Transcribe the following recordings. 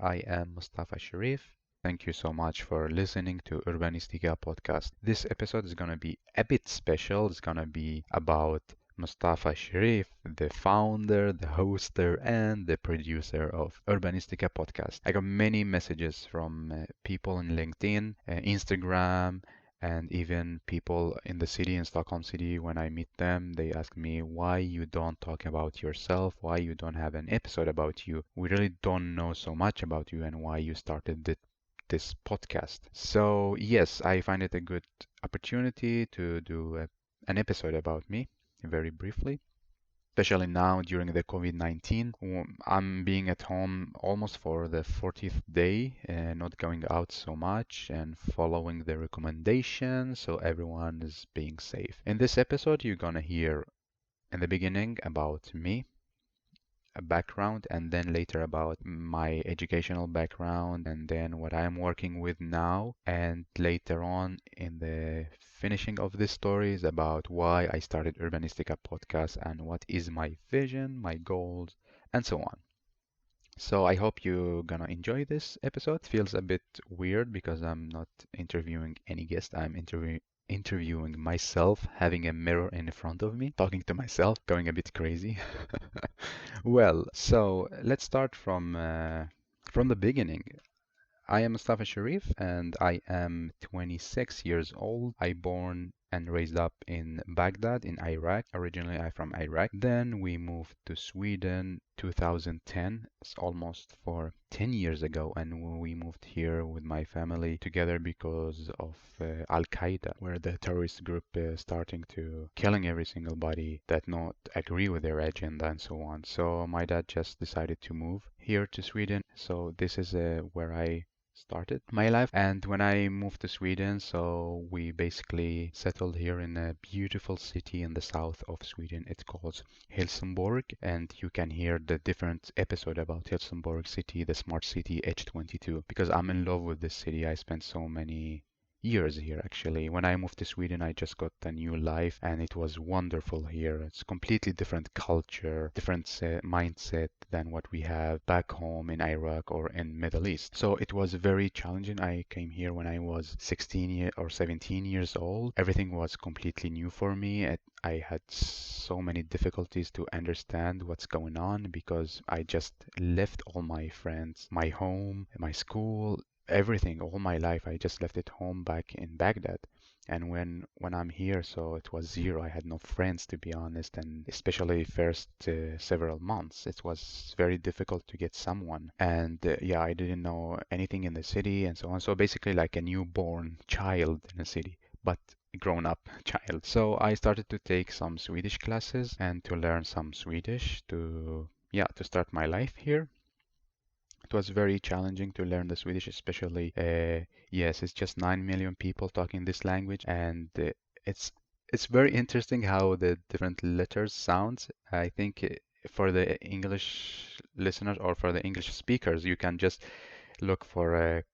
I am Mustafa Sherif. Thank you so much for listening to Urbanistica Podcast. This episode is going to be a bit special. It's going to be about Mustafa Sherif, the founder, the hoster, and the producer of Urbanistica Podcast. I got many messages from people in LinkedIn, Instagram, and even people in the city, in Stockholm City. When I meet them, they ask me why you don't talk about yourself, why you don't have an episode about you. We really don't know so much about you and why you started this podcast. So yes, I find it a good opportunity to do an episode about me very briefly, especially now during the COVID-19. I'm being at home almost for the 40th day, not going out so much and following the recommendations, so everyone is being safe. In this episode, you're gonna hear in the beginning about me, a background, and then later about my educational background, and then what I'm working with now, and later on in the finishing of this story is about why I started Urbanistica Podcast and what is my vision, my goals, and so on. So I hope you're gonna enjoy this episode. Feels a bit weird because I'm not interviewing any guest. I'm interviewing myself, having a mirror in front of me, talking to myself, going a bit crazy. Well, so let's start from the beginning. I am Mustafa Sharif and I am 26 years old. I born and raised up in Baghdad in Iraq. Originally I'm from Iraq. Then we moved to Sweden 2010. It's almost for 10 years ago, and we moved here with my family together because of Al-Qaeda, where the terrorist group is starting to killing every single body that not agree with their agenda and so on. So my dad just decided to move here to Sweden. So this is where I started my life. And when I moved to Sweden, so we basically settled here in a beautiful city in the south of Sweden. It's called Helsingborg, and you can hear the different episode about Helsingborg city, the smart city H22, because I'm in love with this city. I spent so many years here actually. When I moved to Sweden, I just got a new life and it was wonderful here. It's completely different culture, different mindset than what we have back home in Iraq or in Middle East. So it was very challenging. I came here when I was 16 or 17 years old. Everything was completely new for me. I had so many difficulties to understand what's going on because I just left all my friends, my home, my school, everything, all my life. I just left it home back in Baghdad. And when I'm here, so it was zero. I had no friends, to be honest, and especially first several months, it was very difficult to get someone. And yeah, I didn't know anything in the city and so on. So basically like a newborn child in a city, but grown up child. So I started to take some Swedish classes and to learn some Swedish to, yeah, to start my life here. It was very challenging to learn the Swedish, especially yes, it's just 9 million people talking this language, and it's it's very interesting how the different letters sound. I think for the English listeners or for the English speakers, you can just look for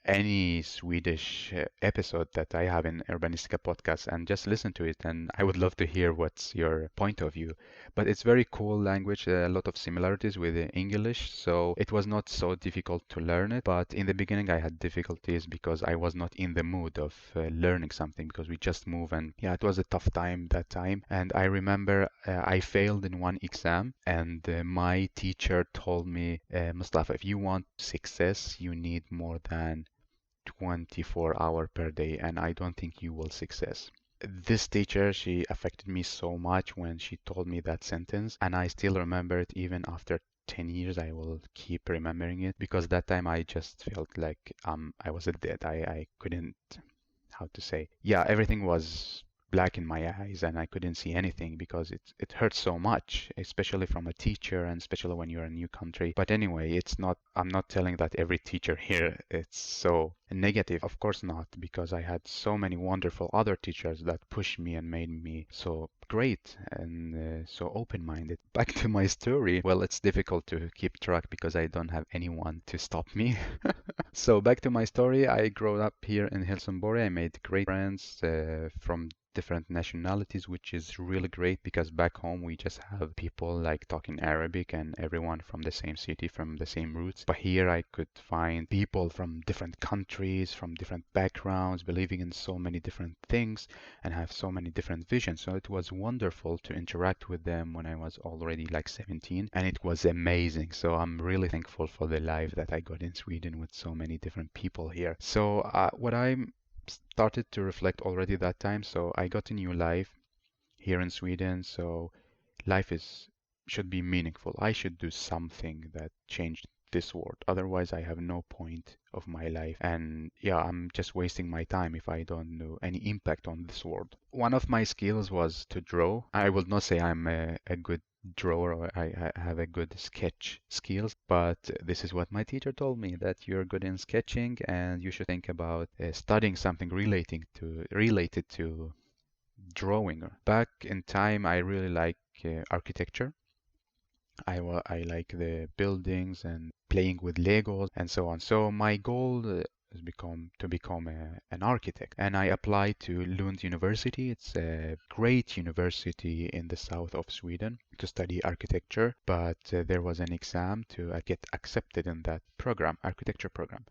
any Swedish episode that I have in Urbanistica podcast and just listen to it. And I would love to hear what's your point of view. But it's very cool language, a lot of similarities with English, so it was not so difficult to learn it. But in the beginning, I had difficulties because I was not in the mood of learning something because we just moved, and yeah, it was a tough time that time. And I remember I failed in one exam, and my teacher told me, Mustafa, if you want success, you need more than 24 hours per day, and I don't think you will success. This teacher, she affected me so much when she told me that sentence, and I still remember it even after 10 years. I will keep remembering it because that time I just felt like I was a dead. I couldn't, how to say, yeah, everything was black in my eyes and I couldn't see anything because it hurts so much, especially from a teacher and especially when you're in a new country. But anyway, it's not, I'm not telling that every teacher here it's so negative. Of course not, because I had so many wonderful other teachers that pushed me and made me so great and so open-minded. Back to my story. Well, it's difficult to keep track because I don't have anyone to stop me. So back to my story. I grew up here in Helsingborg. I made great friends from different nationalities, which is really great because back home we just have people like talking Arabic and everyone from the same city, from the same roots. But here I could find people from different countries, from different backgrounds, believing in so many different things and have so many different visions. So it was wonderful to interact with them when I was already like 17, and it was amazing. So I'm really thankful for the life that I got in Sweden with so many different people here. So what I started to reflect already that time, so I got a new life here in Sweden. So life is should be meaningful. I should do something that changed this world. Otherwise, I have no point of my life. And yeah, I'm just wasting my time if I don't do any impact on this world. One of my skills was to draw. I will not say I'm a good drawer or I have a good sketch skills, but this is what my teacher told me that you're good in sketching and you should think about studying something related to drawing. Back in time, I really like architecture. I like the buildings and playing with Legos and so on. So my goal is become an architect, and I applied to Lund University. It's a great university in the south of Sweden to study architecture, but there was an exam to get accepted in that program, architecture program.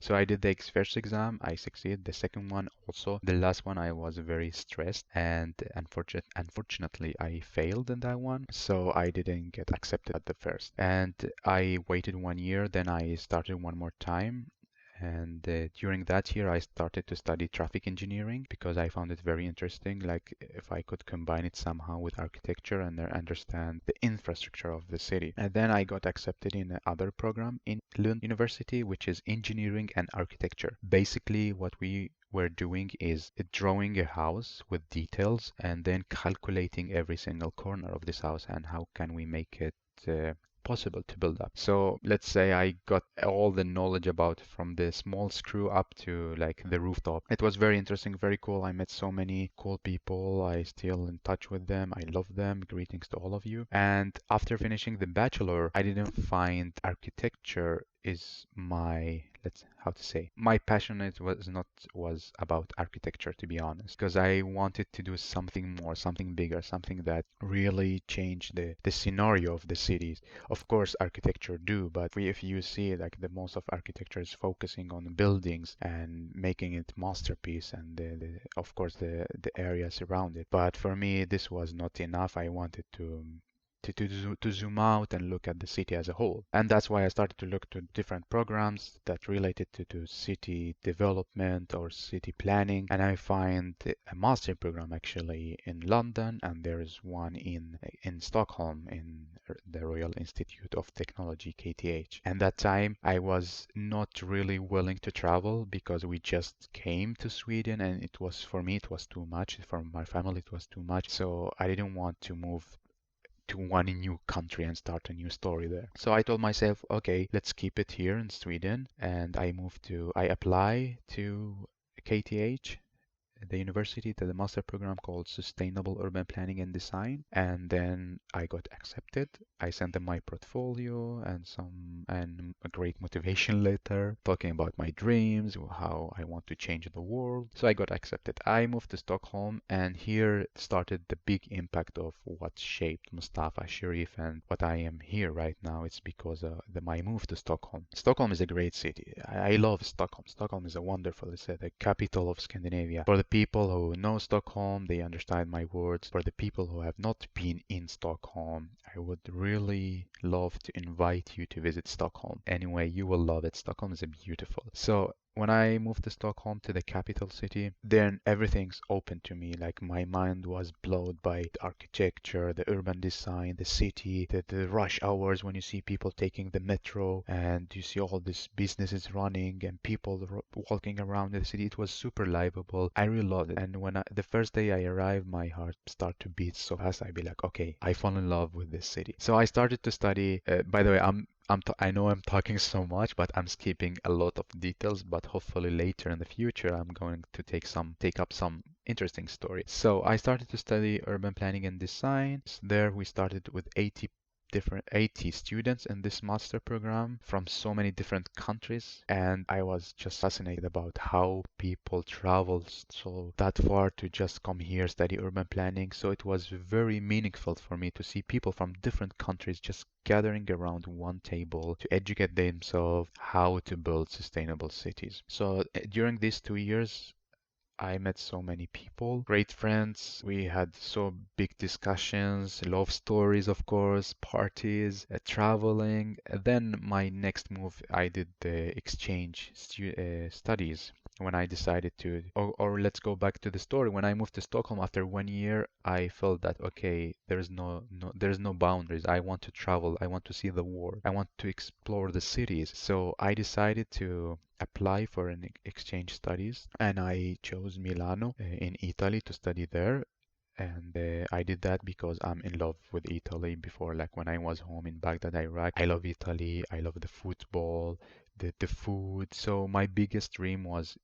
So I did the first exam, I succeeded. The second one also. The last one I was very stressed, and unfortunately I failed in that one. So I didn't get accepted at the first. And I waited 1 year, then I started one more time. And during that year, I started to study traffic engineering because I found it very interesting. Like if I could combine it somehow with architecture and understand the infrastructure of the city. And then I got accepted in another program in Lund University, which is engineering and architecture. Basically, what we were doing is drawing a house with details and then calculating every single corner of this house and how can we make it possible to build up. So let's say I got all the knowledge about from the small screw up to like the rooftop. It was very interesting, very cool. I met so many cool people. I still in touch with them. I love them. Greetings to all of you. And after finishing the bachelor, I didn't find architecture is my let's how to say my passion it was about architecture, to be honest, because I wanted to do something more, something bigger, something that really changed the scenario of the cities. Of course architecture do, but if you see like the most of architecture is focusing on buildings and making it masterpiece and of course the areas around it. But for me this was not enough. I wanted to zoom out and look at the city as a whole. And that's why I started to look to different programs that related to city development or city planning. And I find a master program actually in London, and there is one in Stockholm in the Royal Institute of Technology, KTH. And that time I was not really willing to travel because we just came to Sweden and it was for me it was too much. For my family it was too much. So I didn't want to move to one new country and start a new story there. So I told myself, okay, let's keep it here in Sweden. And I apply to KTH, the university, to the master program called Sustainable Urban Planning and Design. And then I got accepted. I sent them my portfolio and a great motivation letter talking about my dreams, how I want to change the world. So I got accepted. I moved to Stockholm, and here started the big impact of what shaped Mustafa Sherif and what I am here right now. It's because of my move to Stockholm. Stockholm is a great city. I love Stockholm. Stockholm is it's the capital of Scandinavia. For the people who know Stockholm, they understand my words. For the people who have not been in Stockholm, I would really love to invite you to visit Stockholm. Anyway, you will love it. Stockholm is beautiful. So when I moved to Stockholm, to the capital city, then everything's open to me. Like my mind was blown by the architecture, the urban design, the city, the rush hours when you see people taking the metro and you see all these businesses running and people walking around the city. It was super livable. I really loved it. And the first day I arrived, my heart started to beat so fast. I'd be like, okay, I fall in love with this city. So I started to study. By the way, I know I'm talking so much, but I'm skipping a lot of details. But hopefully later in the future, I'm going to take up some interesting story. So I started to study urban planning and design. There we started with 80 different 80 students in this master program from so many different countries, and I was just fascinated about how people travel so that far to just come here study urban planning. So it was very meaningful for me to see people from different countries just gathering around one table to educate themselves how to build sustainable cities. So during these 2 years, I met so many people, great friends. We had so big discussions, love stories, of course, parties, traveling. Then my next move, I did the exchange studies when I decided to, or let's go back to the story. When I moved to Stockholm after 1 year, I felt that okay, there's no boundaries. I want to travel. I want to see the world. I want to explore the cities. So I decided to apply for an exchange studies, and I chose Milano in Italy to study there. And I did that because I'm in love with Italy. Before, like when I was home in Baghdad, Iraq, I love Italy. I love the football, the food. So my biggest dream was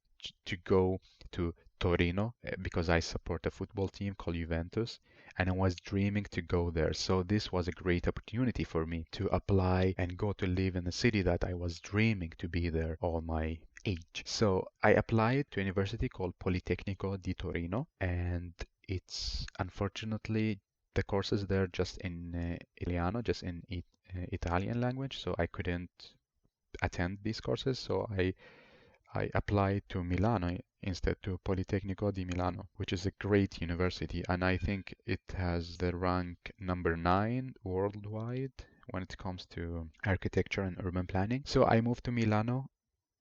to go to Torino because I support a football team called Juventus, and I was dreaming to go there. So this was a great opportunity for me to apply and go to live in a city that I was dreaming to be there all my age. So I applied to a university called Politecnico di Torino, and it's unfortunately the courses there just in Italiano, just in Italian language, so I couldn't attend these courses. So I applied to Milano instead, to Politecnico di Milano, which is a great university, and I think it has the rank number 9 worldwide when it comes to architecture and urban planning. So I moved to Milano,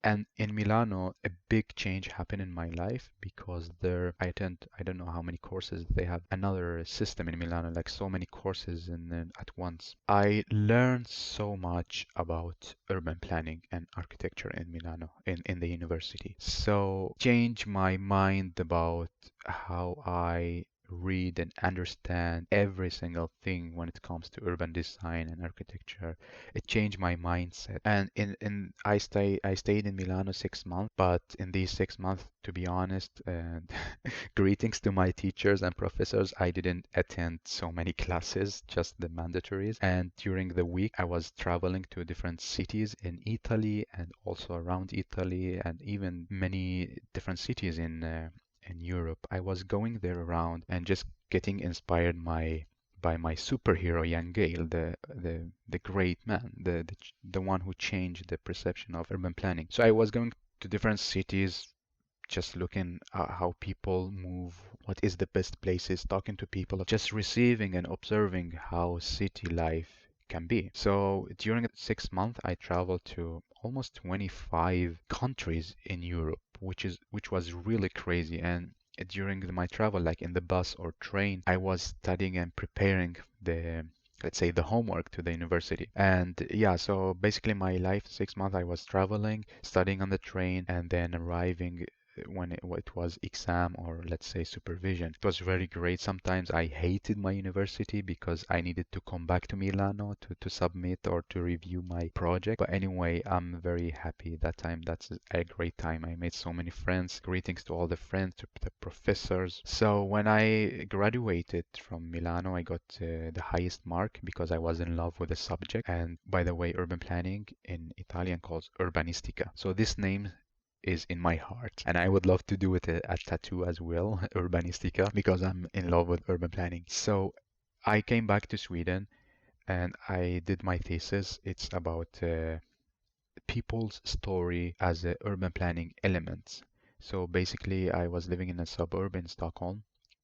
and in Milano, a big change happened in my life because there I don't know how many courses they have. Another system in Milano, like so many courses and then at once. I learned so much about urban planning and architecture in Milano, in the university. So change my mind about how I read and understand every single thing when it comes to urban design and architecture. It changed my mindset. And in I stayed in Milano 6 months, but in these 6 months, to be honest, and greetings to my teachers and professors, I didn't attend so many classes, just the mandatories. And during the week, I was traveling to different cities in Italy and also around Italy, and even many different cities in Europe. I was going there around and just getting inspired by my superhero Jan Gale, the great man, the one who changed the perception of urban planning. So I was going to different cities, just looking at how people move, what is the best places, talking to people, just receiving and observing how city life can be. So during 6 months, I traveled to almost 25 countries in Europe, which was really crazy. And during my travel, like in the bus or train, I was studying and preparing the let's say the homework to the university. And yeah, so basically my life, 6 months I was traveling, studying on the train, and then arriving when it was exam or let's say supervision. It was very great. Sometimes I hated my university because I needed to come back to Milano to submit or to review my project. But anyway, I'm very happy that time. That's a great time. I made so many friends. Greetings to all the friends, to the professors. So when I graduated from Milano, I got the highest mark because I was in love with the subject. And by the way, urban planning in Italian calls Urbanistica. So this name is in my heart, and I would love to do it a tattoo as well, Urbanistica, because I'm in love with urban planning. So I came back to Sweden and I did my thesis. It's about people's story as a urban planning elements. So basically, I was living in a suburb in Stockholm.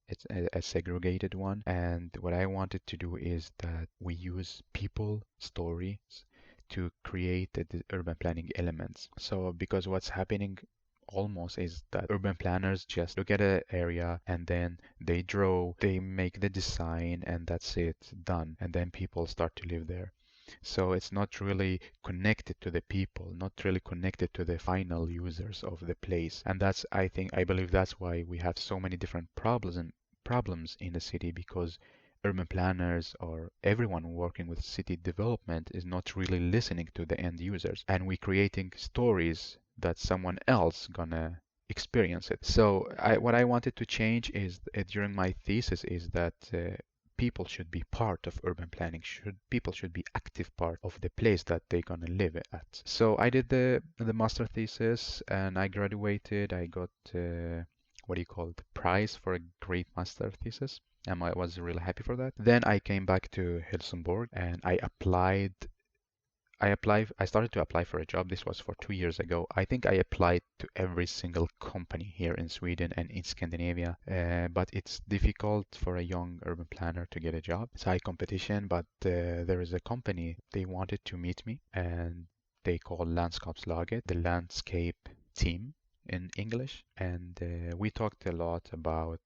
It's a segregated one, and what I wanted to do is that we use people stories to create the urban planning elements. So because what's happening almost is that urban planners just look at an area and then they draw, they make the design, and that's it, done. And then people start to live there. So it's not really connected to the people, not really connected to the final users of the place. And that's, I believe that's why we have so many different problems in the city, because urban planners or everyone working with city development is not really listening to the end users. And we're creating stories that someone else gonna experience it. So what I wanted to change is during my thesis is that people should be part of urban planning. People should be active part of the place that they're gonna live at. So I did the master thesis and I graduated. I got what do you call it, prize for a great master thesis. And I was really happy for that. Then I came back to Helsingborg and I started to apply for a job. This was for 2 years ago. I think I applied to every single company here in Sweden and in Scandinavia. But it's difficult for a young urban planner to get a job. It's high competition, but there is a company, they wanted to meet me and they call Landskapslaget, the landscape team in English. And we talked a lot about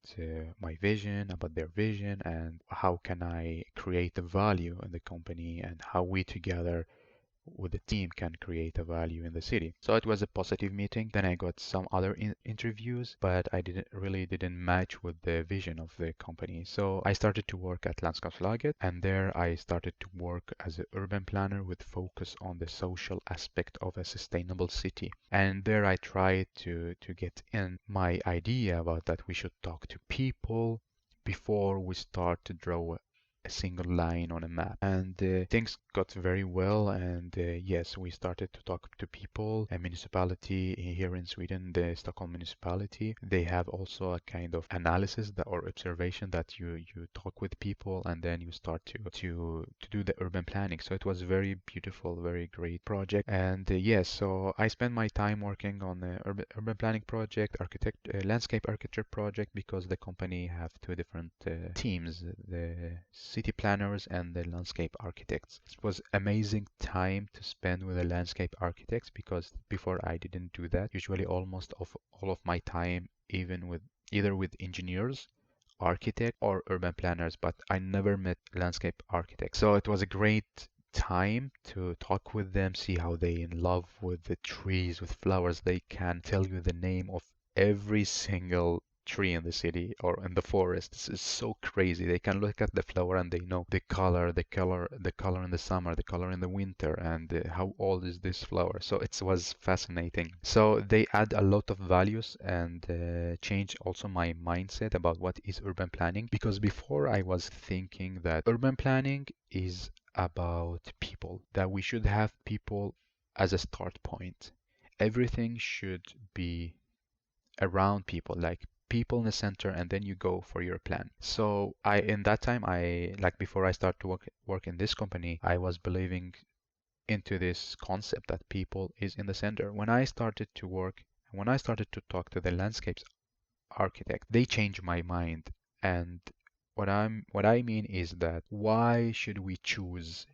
my vision, about their vision, and how can I create a value in the company and how we together with the team can create a value in the city. So it was a positive meeting. Then I got some other interviews, but I didn't match with the vision of the company. So I started to work at Landskapslaget, and there I started to work as an urban planner with focus on the social aspect of a sustainable city. And there I tried to get in my idea about that we should talk to people before we start to draw a single line on a map. And things got very well. And yes, we started to talk to people. A municipality here in Sweden, the Stockholm municipality, they have also a kind of analysis that, or observation that you talk with people and then you start to do the urban planning. So it was very beautiful, very great project. And yes, so I spent my time working on the urban planning project, landscape architecture project, because the company have two different teams, the city planners and the landscape architects. It was amazing time to spend with the landscape architects because before I didn't do that. Usually almost of all of my time even with either with engineers, architect or urban planners, but I never met landscape architects. So it was a great time to talk with them, see how they in love with the trees, with flowers. They can tell you the name of every single tree in the city or in the forest. This is so crazy. They can look at the flower and they know the color in the summer, the color in the winter, and how old is this flower. So it was fascinating. So they add a lot of values and change also my mindset about what is urban planning. Because before I was thinking that urban planning is about people, that we should have people as a start point. Everything should be around people, like people in the center, and then you go for your plan. So in that time, like before I start to work in this company, I was believing into this concept that people is in the center. When I started to work, when I started to talk to the landscapes architect, they changed my mind. And what I mean is that why should we choose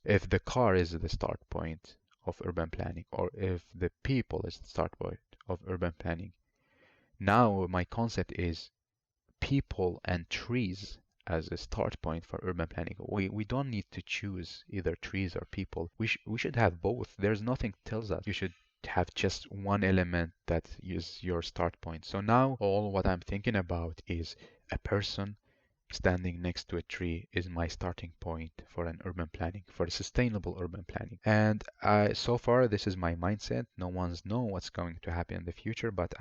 if the car is the start point of urban planning or if the people is the start point of urban planning? Now my concept is people and trees as a start point for urban planning. We don't need to choose either trees or people. We should have both. There's nothing tells us you should have just one element that is your start point. So now all what I'm thinking about is a person standing next to a tree is my starting point for an urban planning, for a sustainable urban planning. And so far this is my mindset. No one's know what's going to happen in the future, but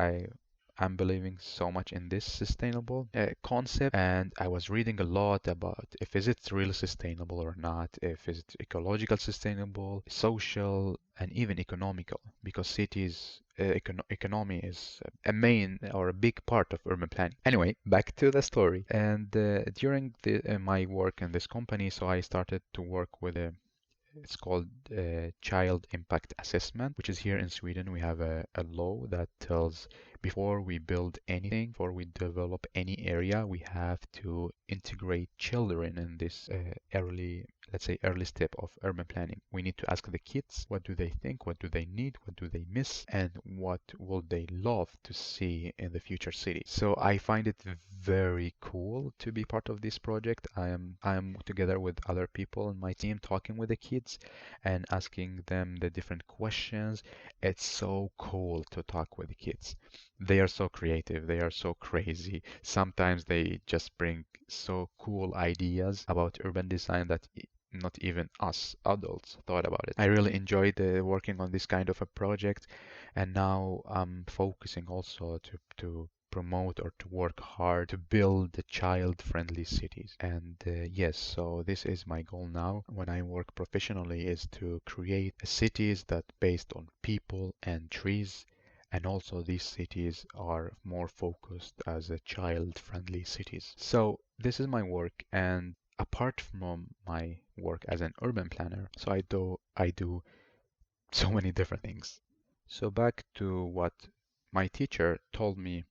I'm believing so much in this sustainable concept, and I was reading a lot about if is it really sustainable or not, if it's ecological sustainable, social, and even economical, because cities economy is a main or a big part of urban planning. Anyway, back to the story. And during my work in this company, so I started to work with a it's called child impact assessment, which is here in Sweden. We have a law that tells before we build anything, before we develop any area, we have to integrate children in this let's say, early step of urban planning. We need to ask the kids, what do they think, what do they need, what do they miss, and what will they love to see in the future city. So I find it very cool to be part of this project. I am together with other people in my team talking with the kids and asking them the different questions. It's so cool to talk with the kids. They are so creative, they are so crazy. Sometimes they just bring so cool ideas about urban design that not even us adults thought about it. I really enjoyed working on this kind of a project, and now I'm focusing also to promote or to work hard to build the child-friendly cities. And yes, so this is my goal now when I work professionally, is to create cities that based on people and trees, and also these cities are more focused as a child-friendly cities. So this is my work, and apart from my work as an urban planner, so I do so many different things. So back to what my teacher told me,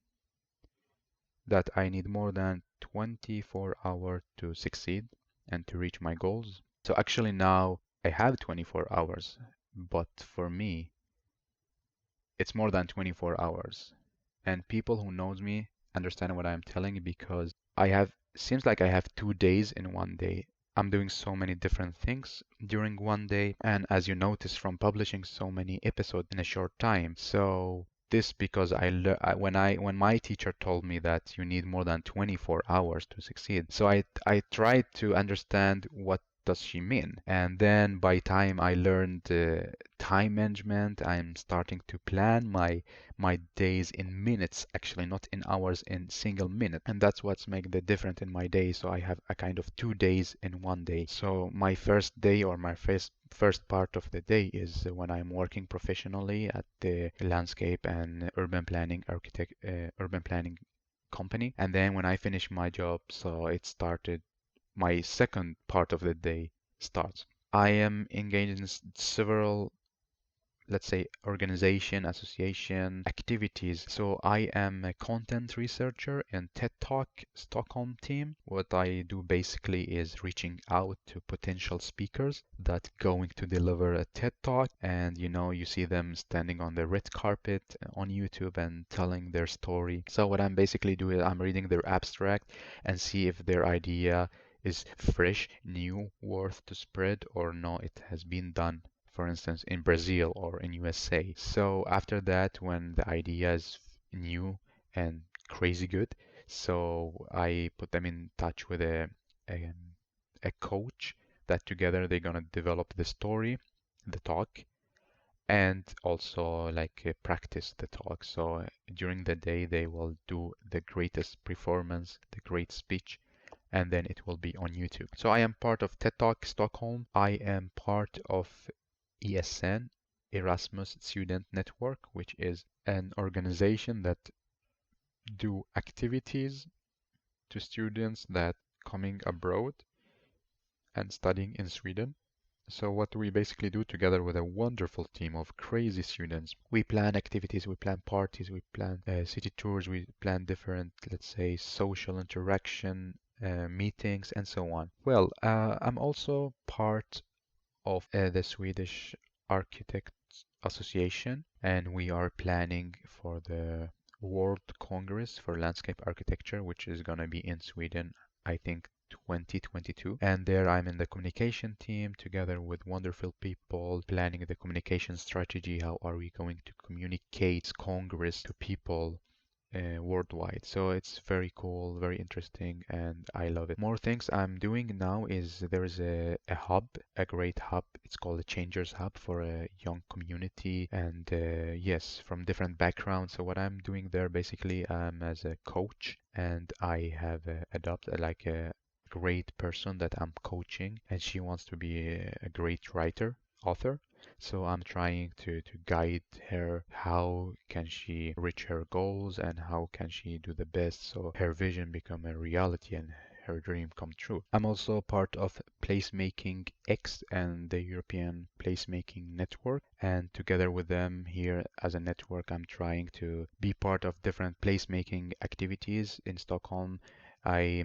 that I need more than 24 hours to succeed and to reach my goals. So actually now I have 24 hours, but for me it's more than 24 hours. And people who knows me understand what I'm telling, because I have seems like I have 2 days in one day. I'm doing so many different things during one day, and as you notice from publishing so many episodes in a short time. So this because when my teacher told me that you need more than 24 hours to succeed, so I tried to understand what does she mean. And then by time I learned time management, I'm starting to plan my days in minutes, actually not in hours, in single minute. And that's what's make the difference in my day. So I have a kind of 2 days in one day. So my first day, or my first part of the day, is when I'm working professionally at the landscape and urban planning company. And then when I finish my job, so it started, my second part of the day starts. I am engaged in several, let's say, organization, association activities. So I am a content researcher in TED Talk Stockholm team. What I do basically is reaching out to potential speakers that going to deliver a TED Talk, and you see them standing on the red carpet on YouTube and telling their story. So what I'm basically doing, I'm reading their abstract and see if their idea is fresh, new, worth to spread, or no, it has been done, for instance, in Brazil or in USA. So after that, when the idea is new and crazy good, so I put them in touch with a, a coach that together they're gonna develop the story, the talk, and also like practice the talk. So during the day they will do the greatest performance, the great speech, and then it will be on YouTube. So I am part of TED Talk Stockholm. I am part of ESN, Erasmus Student Network, which is an organization that do activities to students that coming abroad and studying in Sweden. So what we basically do together with a wonderful team of crazy students, we plan activities, we plan parties, we plan city tours, we plan different, let's say, social interaction, meetings, and so on. Well, I'm also part of the Swedish Architects Association, and we are planning for the World Congress for Landscape Architecture, which is going to be in Sweden, I think 2022. And there I'm in the communication team together with wonderful people planning the communication strategy. How are we going to communicate Congress to people worldwide? So it's very cool, very interesting, and I love it. More things I'm doing now is there is a hub, a great hub. It's called the Changers Hub for a young community, and yes, from different backgrounds. So what I'm doing there basically, I'm as a coach, and I have adopted like a great person that I'm coaching, and she wants to be a great writer, author. So I'm trying to guide her, how can she reach her goals and how can she do the best so her vision become a reality and her dream come true. I'm also part of Placemaking X and the European Placemaking Network, and together with them here as a network, I'm trying to be part of different placemaking activities in Stockholm. I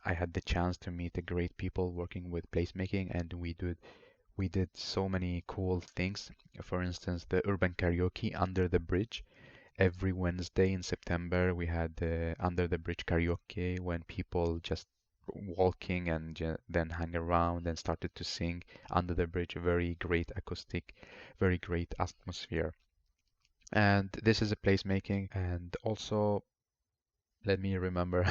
I had the chance to meet the great people working with placemaking, and we did so many cool things. For instance, the urban karaoke under the bridge. Every Wednesday in September, we had the under the bridge karaoke when people just walking and then hang around and started to sing under the bridge. Very great acoustic, very great atmosphere. And this is a placemaking. And also, let me remember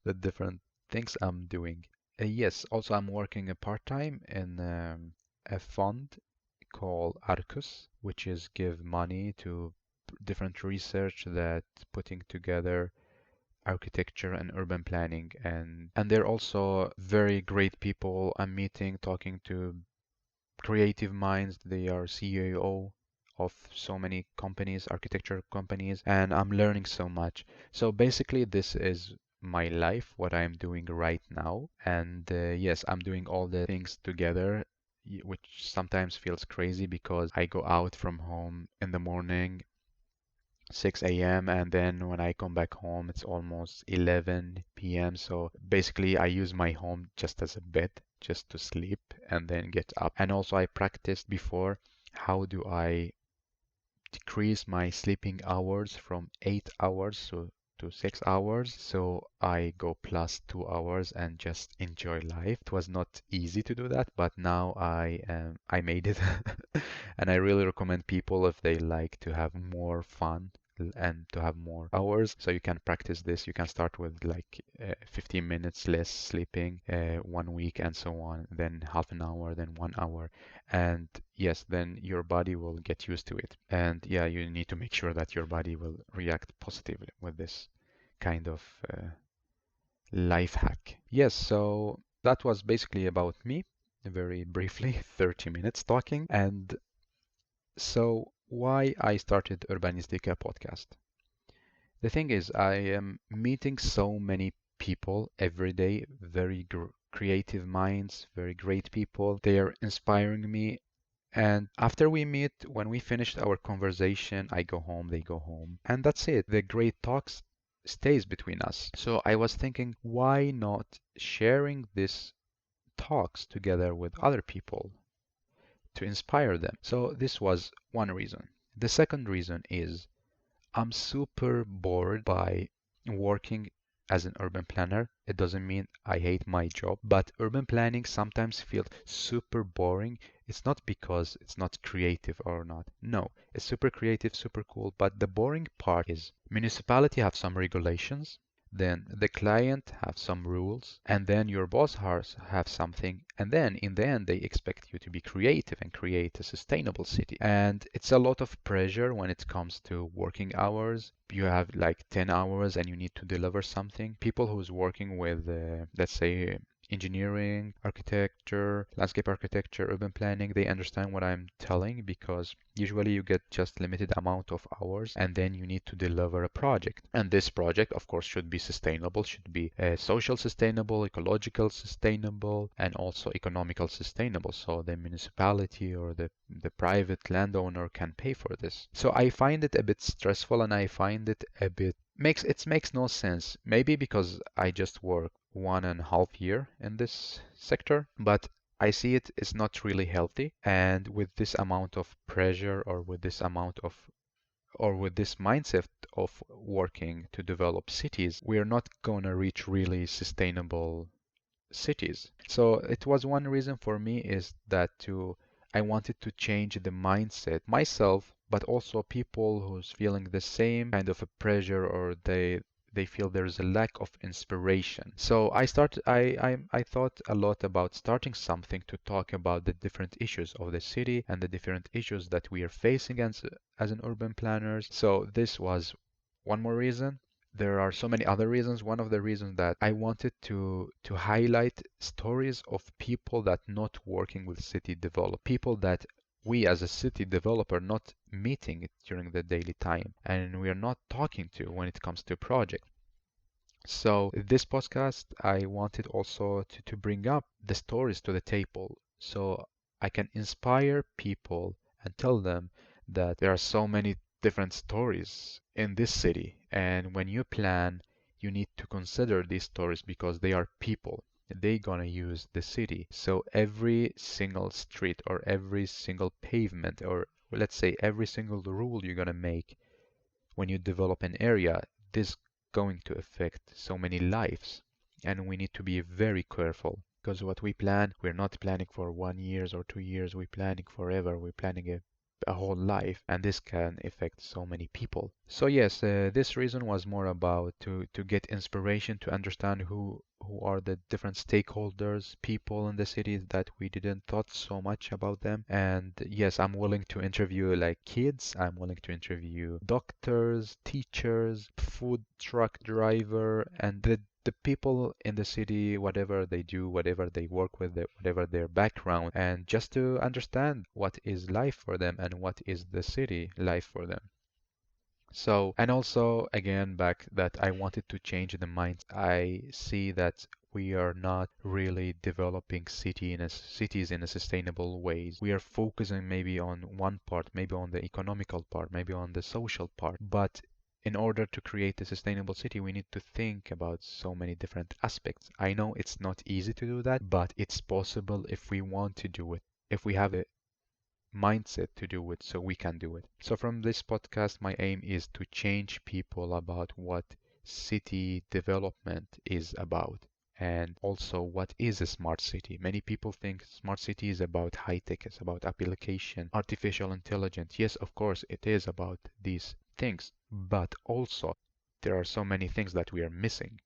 the different things I'm doing. Yes, also I'm working a part-time in a fund called Arcus, which is give money to different research that putting together architecture and urban planning, and they're also very great people. I'm meeting, talking to creative minds. They are CEO of so many companies, architecture companies, and I'm learning so much. So basically, this is my life, what I'm doing right now. And yes, I'm doing all the things together, which sometimes feels crazy because I go out from home in the morning, 6 a.m., and then when I come back home, it's almost 11 p.m. So basically, I use my home just as a bed, just to sleep and then get up. And also, I practiced before how do I decrease my sleeping hours from 8 hours to 6 hours. So I go plus 2 hours and just enjoy life. It was not easy to do that, but now I made it. And I really recommend people if they like to have more fun and to have more hours. So you can practice this. You can start with like 15 minutes less sleeping 1 week and so on, then half an hour, then 1 hour. And yes, then your body will get used to it. And yeah, you need to make sure that your body will react positively with this kind of life hack. Yes, so that was basically about me, very briefly, 30 minutes talking. And so why I started Urbanistica podcast. The thing is, I am meeting so many people every day, very creative minds, very great people. They are inspiring me. And after we meet, when we finished our conversation, I go home, they go home, and that's it. The great talks stays between us. So I was thinking, why not sharing these talks together with other people to inspire them? So this was one reason. The second reason is I'm super bored by working as an urban planner. It doesn't mean I hate my job, but urban planning sometimes feels super boring. It's not because it's not creative or not. No, it's super creative, super cool, but the boring part is municipality have some regulations, then the client have some rules, and then your boss has have something, and then in the end they expect you to be creative and create a sustainable city. And it's a lot of pressure when it comes to working hours. You have like 10 hours and you need to deliver something. People who's working with, let's say, engineering, architecture, landscape architecture, urban planning, they understand what I'm telling because usually you get just limited amount of hours and then you need to deliver a project. And this project, of course, should be sustainable, should be social sustainable, ecological sustainable, and also economical sustainable. So the municipality or the private landowner can pay for this. So I find it a bit stressful and I find it a bit makes no sense. Maybe because I just work 1.5 year in this sector, but I see it is not really healthy. And with this amount of pressure or with this mindset of working to develop cities, we are not going to reach really sustainable cities. So it was one reason for me is that to I wanted to change the mindset myself, but also people who's feeling the same kind of a pressure or they feel there's a lack of inspiration. So I thought a lot about starting something to talk about the different issues of the city and the different issues that we are facing as an urban planners. So this was one more reason. There are so many other reasons. One of the reasons that I wanted to highlight stories of people that not working with city develop, people that we as a city developer not meeting it during the daily time and we are not talking to when it comes to project. So this podcast, I wanted also to bring up the stories to the table so I can inspire people and tell them that there are so many different stories in this city. And when you plan, you need to consider these stories because they are people. They gonna use the city. So every single street or every single pavement or let's say every single rule you're gonna make when you develop an area, this going to affect so many lives. And we need to be very careful because what we plan, we're not planning for 1 year or 2 years, we're planning forever. We're planning a whole life, and this can affect so many people. So yes, this reason was more about to get inspiration to understand who are the different stakeholders, people in the city that we didn't thought so much about them. And yes, I'm willing to interview like kids, I'm willing to interview doctors, teachers, food truck driver, and the people in the city, whatever they do, whatever they work with, whatever their background, and just to understand what is life for them and what is the city life for them. So, and also again, back that I wanted to change the mind. I see that we are not really developing cities in a sustainable ways. We are focusing maybe on one part, maybe on the economical part, maybe on the social part. But in order to create a sustainable city, we need to think about so many different aspects. I know it's not easy to do that, but it's possible if we want to do it. If we have a mindset to do it, so we can do it. So from this podcast, my aim is to change people about what city development is about and also what is a smart city. Many people think smart city is about high tech, it's about application, artificial intelligence. Yes, of course, it is about these things, but also there are so many things that we are missing.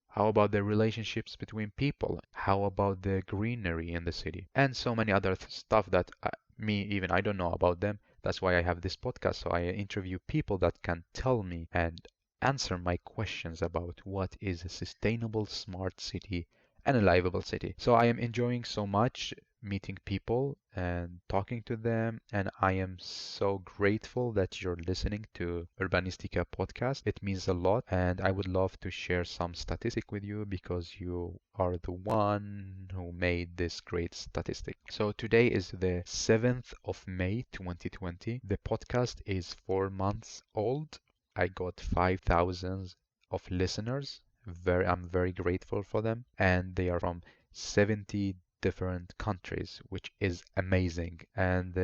How about the relationships between people? How about the greenery in the city? And so many other stuff that me even I don't know about them. That's why I have this podcast. So I interview people that can tell me and answer my questions about what is a sustainable, smart city and a livable city. So I am enjoying so much meeting people and talking to them, and I am so grateful that you're listening to Urbanistica podcast. It means a lot, and I would love to share some statistic with you because you are the one who made this great statistic. So today is the 7th of May 2020. The podcast is 4 months old. I got 5,000 of listeners. I'm very grateful for them, and they are from 70 different countries, which is amazing. And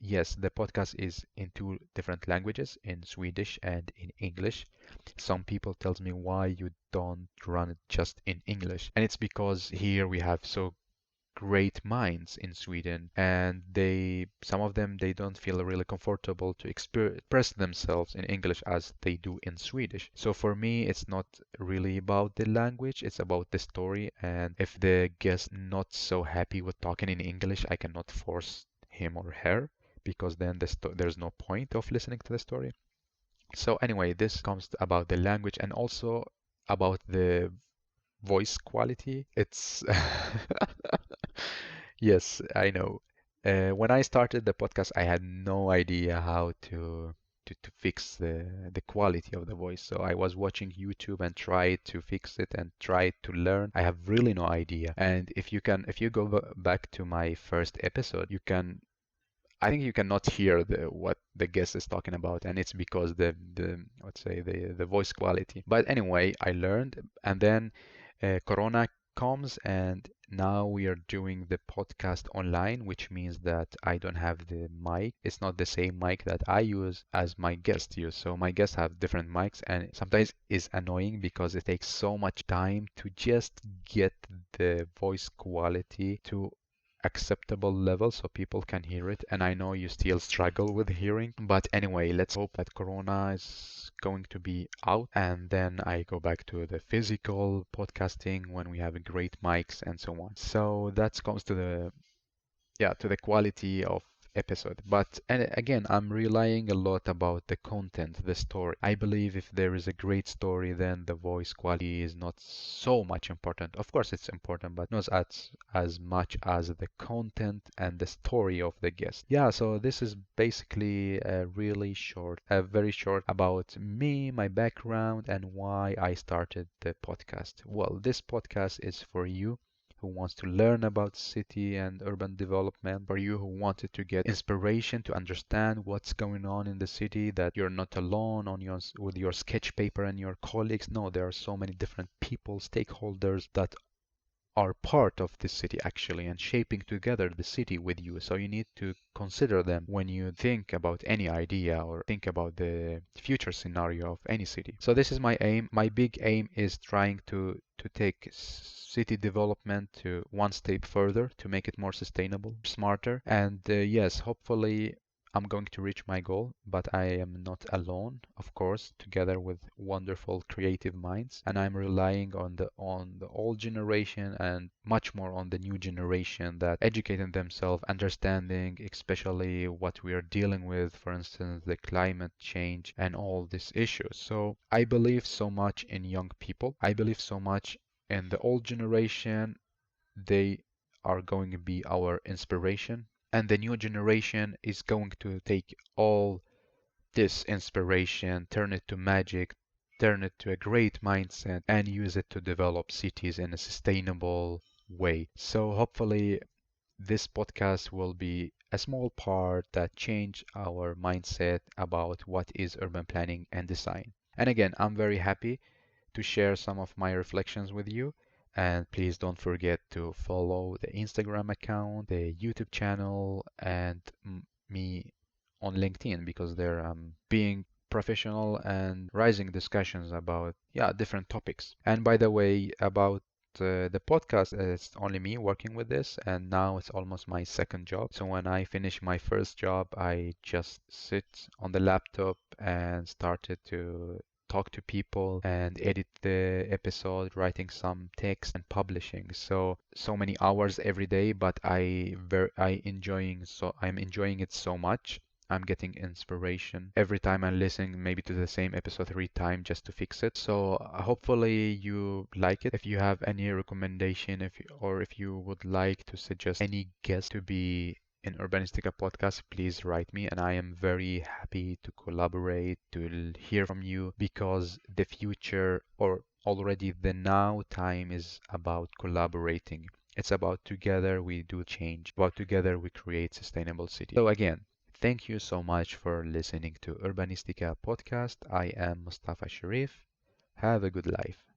yes, the podcast is in two different languages, in Swedish and in English. Some people tells me why you don't run it just in English, and it's because here we have so great minds in Sweden, and some of them they don't feel really comfortable to express themselves in English as they do in Swedish. So for me, it's not really about the language, it's about the story. And if the guest not so happy with talking in English, I cannot force him or her because then there's no point of listening to the story. So anyway, this comes about the language and also about the voice quality. It's yes, I know. When I started the podcast, I had no idea how to fix the quality of the voice. So I was watching YouTube and tried to fix it and tried to learn. I have really no idea. And if you go back to my first episode, I think you cannot hear what the guest is talking about, and it's because the let's say the voice quality. But anyway, I learned, and then Corona comes, and now we are doing the podcast online, which means that I don't have the mic. It's not the same mic that I use as my guests use. So my guests have different mics, and sometimes it's annoying because it takes so much time to just get the voice quality to acceptable level so people can hear it. And I know you still struggle with hearing, but anyway, let's hope that Corona is going to be out, and then I go back to the physical podcasting when we have great mics and so on. So that comes to the quality of episode. But and again, I'm relying a lot about the content, the story. I believe if there is a great story, then the voice quality is not so much important. Of course, it's important, but not as much as the content and the story of the guest. Yeah, so this is basically a very short about me, my background, and why I started the podcast. Well, this podcast is for you who wants to learn about city and urban development, for you who wanted to get inspiration to understand what's going on in the city, that you're not alone with your sketch paper and your colleagues. No, there are so many different people, stakeholders that are part of this city actually and shaping together the city with you. So you need to consider them when you think about any idea or think about the future scenario of any city. So this is my aim. My big aim is trying to take city development to one step further to make it more sustainable, smarter, and yes, hopefully I'm going to reach my goal, but I am not alone, of course, together with wonderful creative minds, and I'm relying on the old generation and much more on the new generation that educating themselves, understanding especially what we are dealing with, for instance, the climate change and all these issues. So I believe so much in young people. I believe so much in the old generation. They are going to be our inspiration, and the new generation is going to take all this inspiration, turn it to magic, turn it to a great mindset, and use it to develop cities in a sustainable way. So hopefully this podcast will be a small part that change our mindset about what is urban planning and design. And again, I'm very happy to share some of my reflections with you. And please don't forget to follow the Instagram account, the YouTube channel, and me on LinkedIn because there I'm being professional and rising discussions about different topics. And by the way, about the podcast, it's only me working with this, and now it's almost my second job. So when I finish my first job, I just sit on the laptop and started to talk to people and edit the episode, writing some text and publishing. So many hours every day, but I'm enjoying it so much. I'm getting inspiration every time I'm listening maybe to the same episode 3 times just to fix it. So hopefully you like it. If you have any recommendation, if you would like to suggest any guest to be in Urbanistica Podcast, please write me, and I am very happy to collaborate, to hear from you, because the future or already the now time is about collaborating. It's about together we do change, about together we create sustainable city. So again, thank you so much for listening to Urbanistica Podcast. I am Mustafa Sherif. Have a good life.